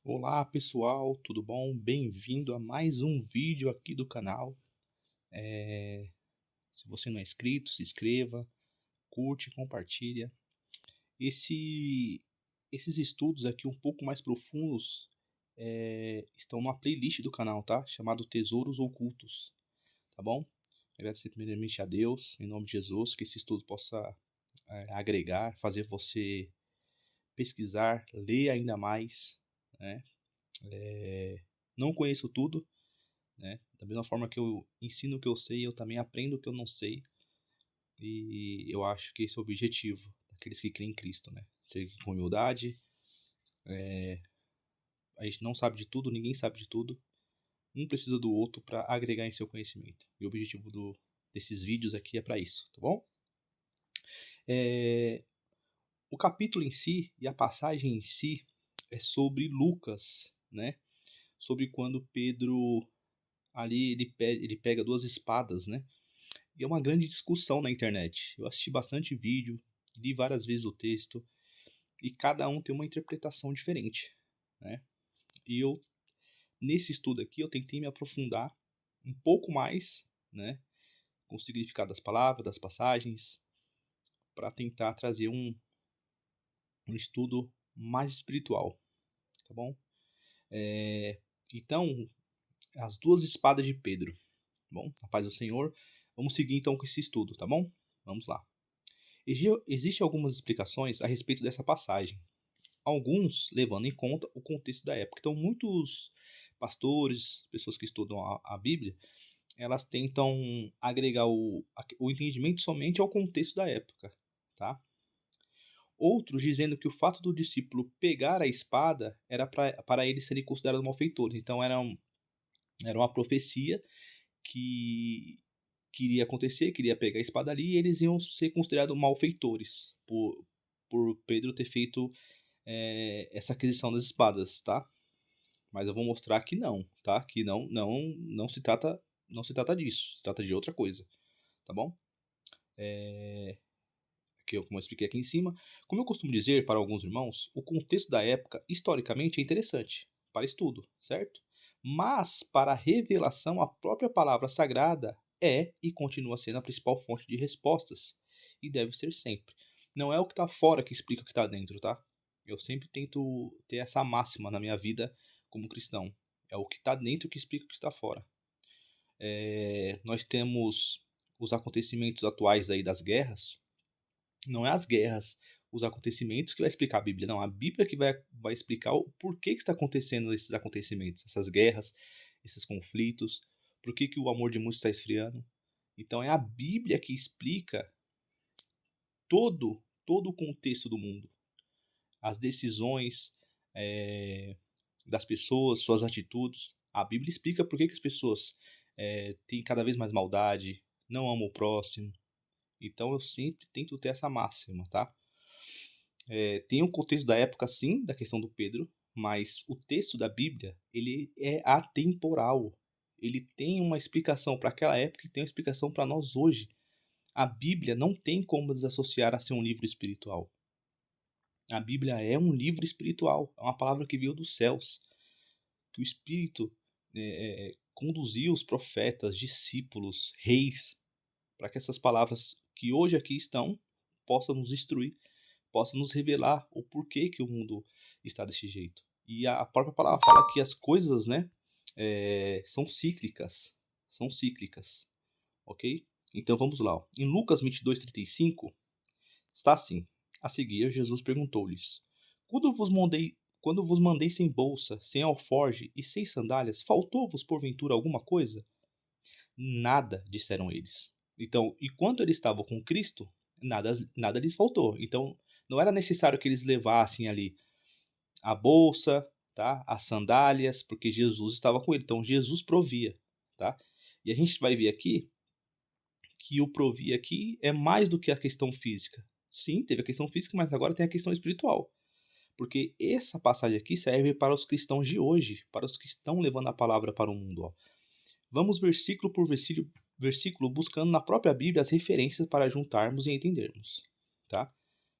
Olá pessoal, tudo bom? Bem-vindo a mais um vídeo aqui do canal. Se você não é inscrito, se inscreva, curte, compartilha. Esses estudos aqui um pouco mais profundos estão numa playlist do canal, tá? Chamado Tesouros Ocultos, tá bom? Agradecer primeiramente a Deus, em nome de Jesus, que esse estudo possa agregar, fazer você pesquisar, ler ainda mais, né? Não conheço tudo, né? Da mesma forma que eu ensino o que eu sei, eu também aprendo o que eu não sei. E eu acho que esse é o objetivo daqueles que creem em Cristo, né? Seguir com humildade. A gente não sabe de tudo, ninguém sabe de tudo. Um precisa do outro para agregar em seu conhecimento. E o objetivo desses vídeos aqui é para isso, tá bom? O capítulo em si e a passagem em si é sobre Lucas, né? Sobre quando Pedro ali ele pega duas espadas, né? E é uma grande discussão na internet. Eu assisti bastante vídeo, li várias vezes o texto, e cada um tem uma interpretação diferente, né? E eu, nesse estudo aqui, eu tentei me aprofundar um pouco mais, né? Com o significado das palavras, das passagens, para tentar trazer um estudo mais espiritual, tá bom? Então, as duas espadas de Pedro, tá bom? A paz do Senhor. Vamos seguir então com esse estudo, tá bom? Vamos lá. Existem algumas explicações a respeito dessa passagem, alguns levando em conta o contexto da época. Então, muitos pastores, pessoas que estudam a Bíblia, elas tentam agregar o entendimento somente ao contexto da época, tá? Outros dizendo que o fato do discípulo pegar a espada era para ele serem considerados malfeitores. Então, era uma profecia que iria acontecer, que iria pegar a espada ali e eles iam ser considerados malfeitores por Pedro ter feito essa aquisição das espadas, tá? Mas eu vou mostrar que não, tá? Que não se trata disso, se trata de outra coisa, tá bom? Como eu expliquei aqui em cima, como eu costumo dizer para alguns irmãos, o contexto da época historicamente é interessante para estudo, certo? Mas para a revelação, a própria palavra sagrada é e continua sendo a principal fonte de respostas e deve ser sempre. Não é o que está fora que explica o que está dentro, tá? Eu sempre tento ter essa máxima na minha vida como cristão. É o que está dentro que explica o que está fora. Nós temos os acontecimentos atuais aí das guerras. Não é as guerras, os acontecimentos que vai explicar a Bíblia. Não, a Bíblia que vai explicar o porquê que está acontecendo esses acontecimentos, essas guerras, esses conflitos, por que o amor de muitos está esfriando. Então é a Bíblia que explica todo o contexto do mundo, as decisões das pessoas, suas atitudes. A Bíblia explica por que as pessoas têm cada vez mais maldade, não amam o próximo. Então eu sempre tento ter essa máxima, tá? Tem um contexto da época, sim, da questão do Pedro, mas o texto da Bíblia, ele é atemporal. Ele tem uma explicação para aquela época e tem uma explicação para nós hoje. A Bíblia não tem como desassociar a ser um livro espiritual. A Bíblia é um livro espiritual, é uma palavra que veio dos céus, que o Espírito conduziu os profetas, discípulos, reis, para que essas palavras que hoje aqui estão possam nos instruir, possam nos revelar o porquê que o mundo está desse jeito. E a própria palavra fala que as coisas, né, são cíclicas, ok? Então vamos lá. Ó. Em Lucas 22:35 está assim: a seguir, Jesus perguntou-lhes: quando vos mandei sem bolsa, sem alforge e sem sandálias, faltou-vos porventura alguma coisa? Nada, disseram eles. Então, enquanto eles estavam com Cristo, nada lhes faltou. Então, não era necessário que eles levassem ali a bolsa, tá? As sandálias, porque Jesus estava com ele. Então, Jesus provia, tá? E a gente vai ver aqui que o provia aqui é mais do que a questão física. Sim, teve a questão física, mas agora tem a questão espiritual. Porque essa passagem aqui serve para os cristãos de hoje, para os que estão levando a palavra para o mundo. Ó. Vamos versículo por versículo buscando na própria Bíblia as referências para juntarmos e entendermos. Tá?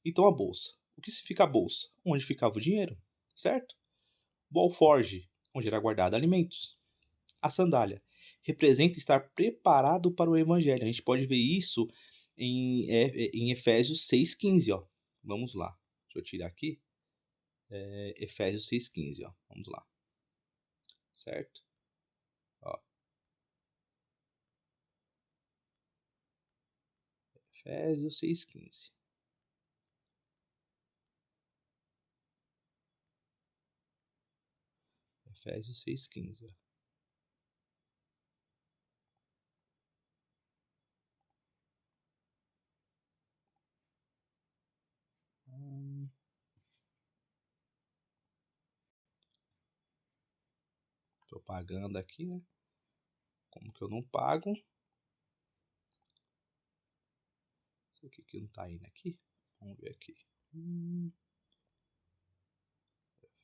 Então a bolsa. O que significa a bolsa? Onde ficava o dinheiro, certo? O alforge, onde era guardado alimentos. A sandália representa estar preparado para o evangelho. A gente pode ver isso em Efésios 6,15, ó. Vamos lá. Deixa eu tirar aqui. Efésios 6,15, ó. Vamos lá. Certo? Ó. Efésios 6,15. Efésios 6,15. Tô pagando aqui, né? Como que eu não pago? Isso aqui que não tá indo aqui. Vamos ver aqui.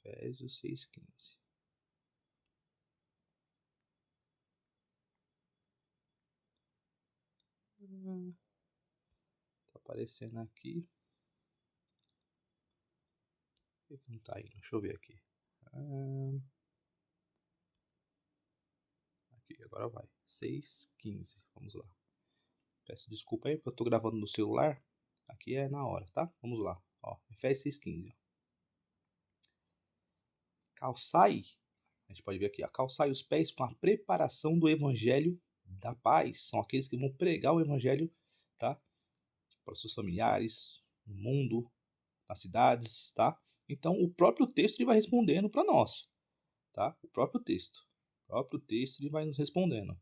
Efésios 6,15. Tá aparecendo aqui. Por que não tá indo? Deixa eu ver aqui. Aqui, agora vai. 6,15. Vamos lá. Peço desculpa aí, porque eu tô gravando no celular. Aqui é na hora, tá? Vamos lá. Ó, Efésios 6,15. Calçai, a gente pode ver aqui, ó, calçai os pés com a preparação do evangelho da paz. São aqueles que vão pregar o evangelho, tá? Para os seus familiares, no mundo, nas cidades, tá? Então, o próprio texto ele vai respondendo para nós, tá? O próprio texto. O próprio texto ele vai nos respondendo.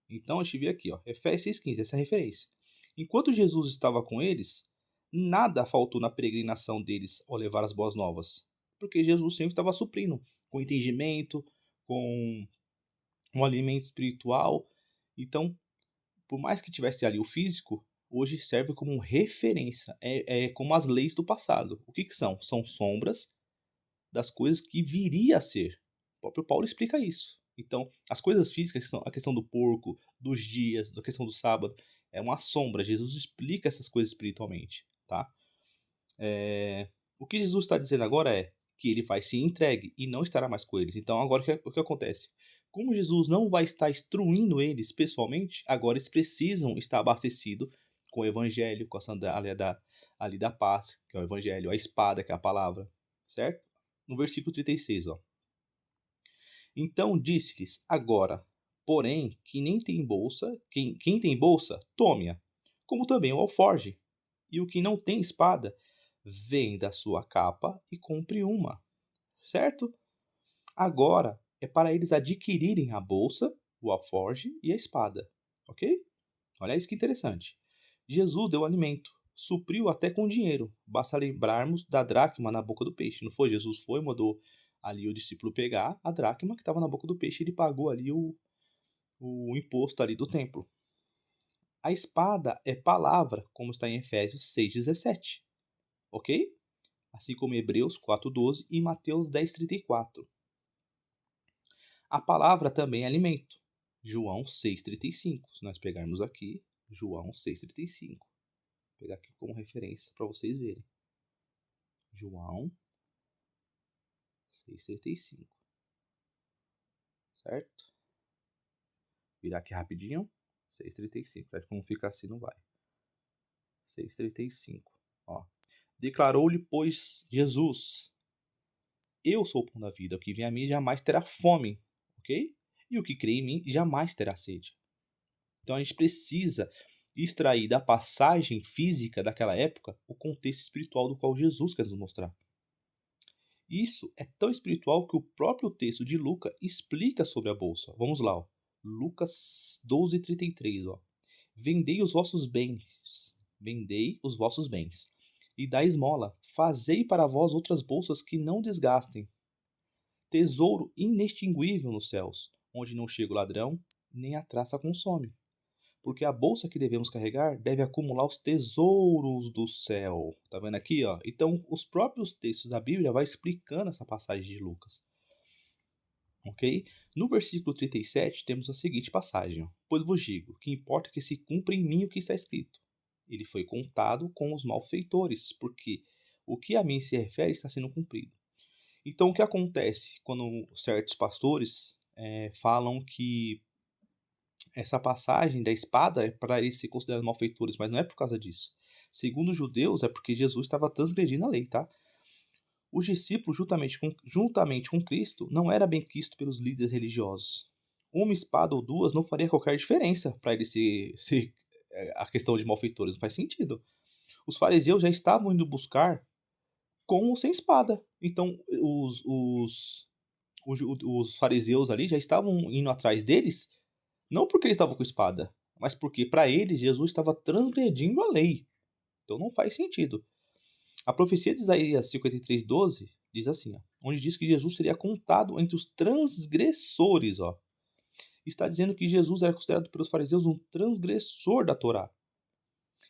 Então, a gente vê aqui, ó, Efésios 6,15, essa é a referência. Enquanto Jesus estava com eles, nada faltou na peregrinação deles ao levar as boas novas, porque Jesus sempre estava suprindo com entendimento, com um alimento espiritual. Então, por mais que tivesse ali o físico, hoje serve como referência, é como as leis do passado. O que, que são? São sombras das coisas que viria a ser. O próprio Paulo explica isso. Então, as coisas físicas, a questão do porco, dos dias, da questão do sábado, é uma sombra. Jesus explica essas coisas espiritualmente, tá? O que Jesus está dizendo agora é que ele vai se entregue e não estará mais com eles. Então, agora o que acontece? Como Jesus não vai estar instruindo eles pessoalmente, agora eles precisam estar abastecidos com o evangelho, com a sandália ali da paz, que é o evangelho, a espada, que é a palavra, certo? No versículo 36, ó. Então disse-lhes, agora, porém, que nem tem bolsa, quem tem bolsa, tome-a, como também o alforge. E o que não tem espada, venda a sua capa e compre uma, certo? Agora é para eles adquirirem a bolsa, o alforge e a espada, ok? Olha isso que interessante. Jesus deu alimento, supriu até com dinheiro. Basta lembrarmos da dracma na boca do peixe. Não foi? Jesus foi, mandou ali o discípulo pegar a dracma que estava na boca do peixe e ele pagou ali o imposto ali do templo. A espada é palavra, como está em Efésios 6,17, ok? Assim como em Hebreus 4,12 e Mateus 10,34. A palavra também é alimento. João 6,35. Se nós pegarmos aqui, João 6,35. Vou pegar aqui como referência para vocês verem. João 6,35. Certo? Virar aqui rapidinho. 6,35. Como fica assim, não vai. 6,35. Ó. Declarou-lhe, pois, Jesus: Eu sou o pão da vida. O que vem a mim jamais terá fome. Ok? E o que crê em mim jamais terá sede. Então a gente precisa extrair da passagem física daquela época o contexto espiritual do qual Jesus quer nos mostrar. Isso é tão espiritual que o próprio texto de Lucas explica sobre a bolsa. Vamos lá, ó. Lucas 12,33. Ó. Vendei os vossos bens, e dai esmola, fazei para vós outras bolsas que não desgastem, tesouro inextinguível nos céus, onde não chega o ladrão, nem a traça consome. Porque a bolsa que devemos carregar deve acumular os tesouros do céu. Tá vendo aqui, ó? Então, os próprios textos da Bíblia vai explicando essa passagem de Lucas. Ok? No versículo 37, temos a seguinte passagem. Ó. Pois vos digo, que importa que se cumpra em mim o que está escrito. Ele foi contado com os malfeitores, porque o que a mim se refere está sendo cumprido. Então o que acontece quando certos pastores, falam que essa passagem da espada é para eles serem considerados malfeitores, mas não é por causa disso. Segundo os judeus, é porque Jesus estava transgredindo a lei, tá? Os discípulos, juntamente com Cristo, não era bem quisto pelos líderes religiosos. Uma espada ou duas não faria qualquer diferença para eles ser a questão de malfeitores, não faz sentido. Os fariseus já estavam indo buscar com ou sem espada. Então, os fariseus ali já estavam indo atrás deles, não porque eles estavam com espada, mas porque para eles Jesus estava transgredindo a lei. Então não faz sentido. A profecia de Isaías 53:12 diz assim, ó, onde diz que Jesus seria contado entre os transgressores. Ó. Está dizendo que Jesus era considerado pelos fariseus um transgressor da Torá.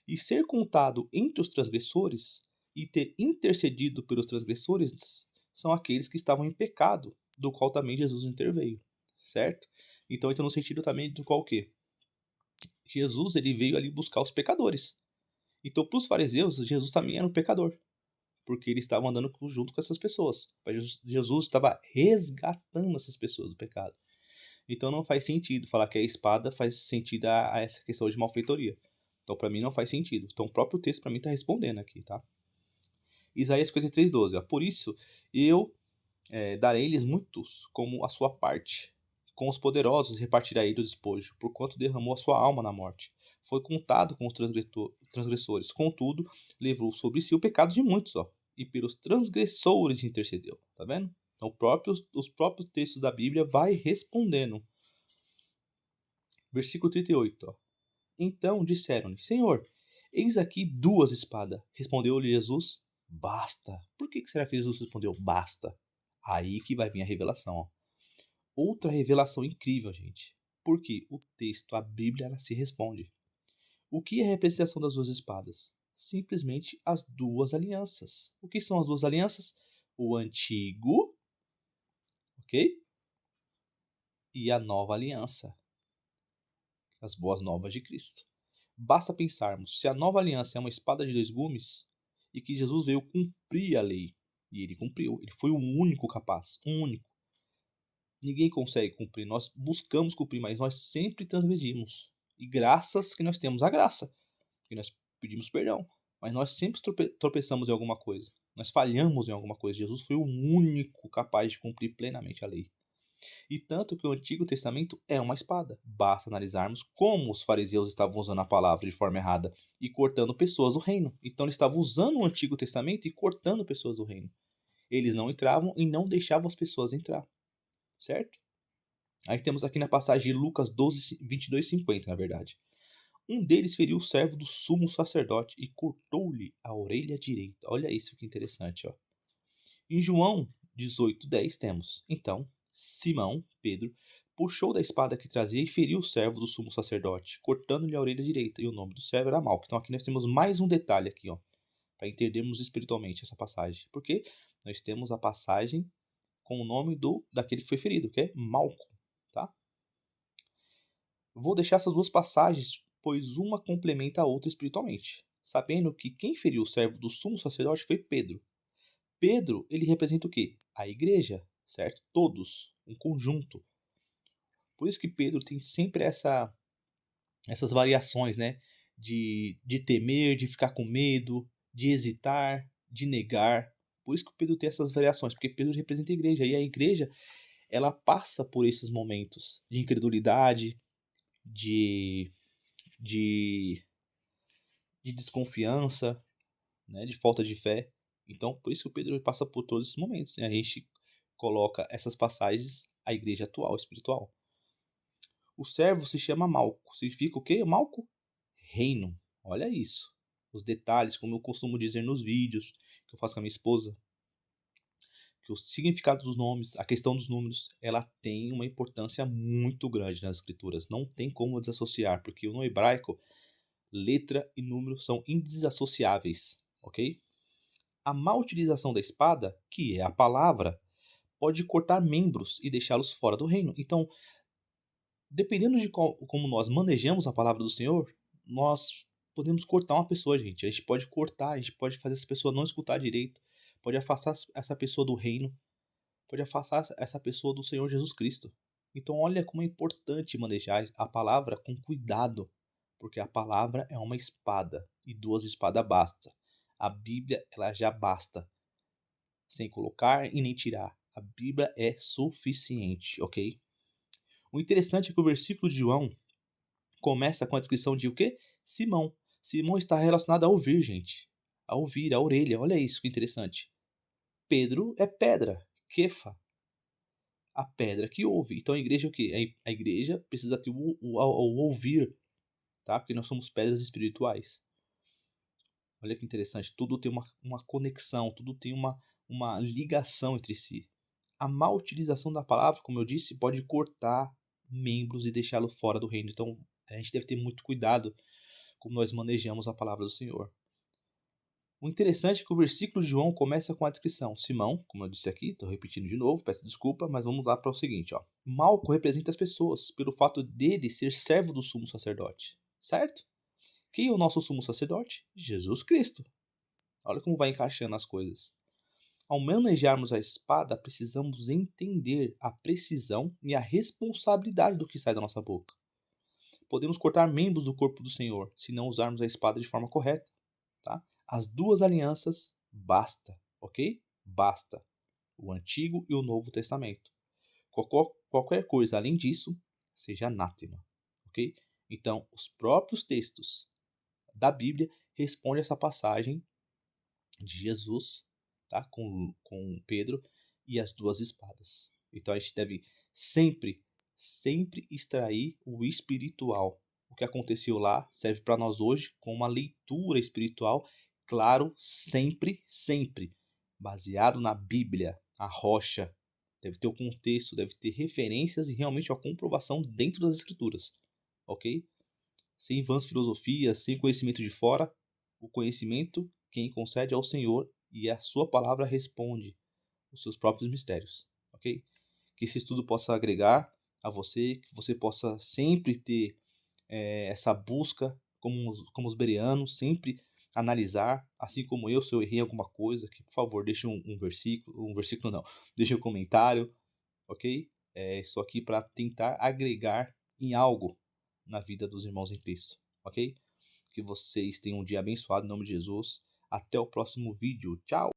E ser contado entre os transgressores e ter intercedido pelos transgressores são aqueles que estavam em pecado, do qual também Jesus interveio, certo? Então entra no sentido também do qual o quê? Jesus ele veio ali buscar os pecadores. Então para os fariseus, Jesus também era um pecador, porque ele estava andando junto com essas pessoas. Jesus estava resgatando essas pessoas do pecado. Então não faz sentido falar que a espada faz sentido a essa questão de malfeitoria. Então para mim não faz sentido. Então o próprio texto para mim está respondendo aqui, tá? Isaías 53:12. Por isso eu darei-lhes muitos como a sua parte. Com os poderosos repartirá ele o despojo, porquanto derramou a sua alma na morte. Foi contado com os transgressores, contudo, levou sobre si o pecado de muitos, ó, e pelos transgressores intercedeu. Tá vendo? Então, os próprios textos da Bíblia vai respondendo. Versículo 38. Ó. Então disseram-lhe, Senhor, eis aqui duas espadas. Respondeu-lhe Jesus, basta. Por que será que Jesus respondeu basta? Aí que vai vir a revelação. Ó. Outra revelação incrível, gente. Porque o texto, a Bíblia, ela se responde. O que é a representação das duas espadas? Simplesmente as duas alianças. O que são as duas alianças? O antigo, ok? E a nova aliança. As boas novas de Cristo. Basta pensarmos, se a nova aliança é uma espada de dois gumes, e que Jesus veio cumprir a lei, e ele cumpriu, ele foi o único capaz, o único. Ninguém consegue cumprir, nós buscamos cumprir, mas nós sempre transgredimos. E graças que nós temos a graça, que nós pedimos perdão, mas nós sempre tropeçamos em alguma coisa, nós falhamos em alguma coisa. Jesus foi o único capaz de cumprir plenamente a lei. E tanto que o Antigo Testamento é uma espada. Basta analisarmos como os fariseus estavam usando a palavra de forma errada e cortando pessoas do reino. Então eles estavam usando o Antigo Testamento e cortando pessoas do reino. Eles não entravam e não deixavam as pessoas entrar. Certo? Aí temos aqui na passagem de Lucas 12, 22 e 50, na verdade. Um deles feriu o servo do sumo sacerdote e cortou-lhe a orelha direita. Olha isso que interessante, ó. Em João 18:10 temos, então, Simão, Pedro, puxou da espada que trazia e feriu o servo do sumo sacerdote, cortando-lhe a orelha direita, e o nome do servo era Malco. Então aqui nós temos mais um detalhe aqui, ó, para entendermos espiritualmente essa passagem. Porque nós temos a passagem com o nome daquele que foi ferido, que é Malco, tá? Vou deixar essas duas passagens, pois uma complementa a outra espiritualmente, sabendo que quem feriu o servo do sumo sacerdote foi Pedro. Pedro, ele representa o quê? A igreja, certo? Todos, um conjunto. Por isso que Pedro tem sempre essas variações, né? De temer, de ficar com medo, de hesitar, de negar. Por isso que Pedro tem essas variações, porque Pedro representa a igreja. E a igreja, ela passa por esses momentos de incredulidade, de, de, de desconfiança, né? De falta de fé. Então, por isso que o Pedro passa por todos esses momentos. Né? A gente coloca essas passagens à igreja atual, espiritual. O servo se chama Malco. Significa o quê? Malco? Reino. Olha isso. Os detalhes, como eu costumo dizer nos vídeos que eu faço com a minha esposa, que o significado dos nomes, a questão dos números, ela tem uma importância muito grande nas escrituras. Não tem como desassociar, porque no hebraico, letra e número são indissociáveis, ok? A má utilização da espada, que é a palavra, pode cortar membros e deixá-los fora do reino. Então, dependendo de como nós manejamos a palavra do Senhor, nós podemos cortar uma pessoa, gente. A gente pode cortar, a gente pode fazer essa pessoa não escutar direito, pode afastar essa pessoa do reino. pode afastar essa pessoa do Senhor Jesus Cristo. Então olha como é importante manejar a palavra com cuidado, porque a palavra é uma espada e duas espadas basta. A Bíblia ela já basta, sem colocar e nem tirar. A Bíblia é suficiente, ok? O interessante é que o versículo de João começa com a descrição de o quê? Simão. Simão está relacionado a ouvir, gente. A ouvir, a orelha. Olha isso que interessante. Pedro é pedra. Kefa, a pedra que ouve. Então a igreja é o quê? A igreja precisa ter o ouvir, tá? Porque nós somos pedras espirituais. Olha que interessante. Tudo tem uma conexão, tudo tem uma ligação entre si. A má utilização da palavra, como eu disse, pode cortar membros e deixá-lo fora do reino. Então a gente deve ter muito cuidado como nós manejamos a palavra do Senhor. O interessante é que o versículo de João começa com a descrição. Simão, como eu disse aqui, estou repetindo de novo, peço desculpa, mas vamos lá para o seguinte. Ó. Malco representa as pessoas, pelo fato dele ser servo do sumo sacerdote. Certo? Quem é o nosso sumo sacerdote? Jesus Cristo. Olha como vai encaixando as coisas. Ao manejarmos a espada, precisamos entender a precisão e a responsabilidade do que sai da nossa boca. Podemos cortar membros do corpo do Senhor se não usarmos a espada de forma correta. Tá? As duas alianças basta, ok? Basta. O Antigo e o Novo Testamento. Qualquer coisa além disso, seja anátema, ok? Então, os próprios textos da Bíblia respondem essa passagem de Jesus, tá? Com Pedro e as duas espadas. Então, a gente deve sempre extrair o espiritual. O que aconteceu lá serve para nós hoje com uma leitura espiritual, claro, sempre baseado na Bíblia, a rocha. Deve ter o contexto, deve ter referências e realmente a comprovação dentro das escrituras, ok? Sem vãs filosofias, sem conhecimento de fora, o conhecimento quem concede é o Senhor e a sua palavra responde os seus próprios mistérios, ok? Que esse estudo possa agregar a você, que você possa sempre ter essa busca como os bereanos, sempre analisar, assim como eu, se eu errei alguma coisa, que por favor deixe um versículo não, deixe um comentário, ok? Estou aqui para tentar agregar em algo na vida dos irmãos em Cristo, ok? Que vocês tenham um dia abençoado em nome de Jesus. Até o próximo vídeo. Tchau!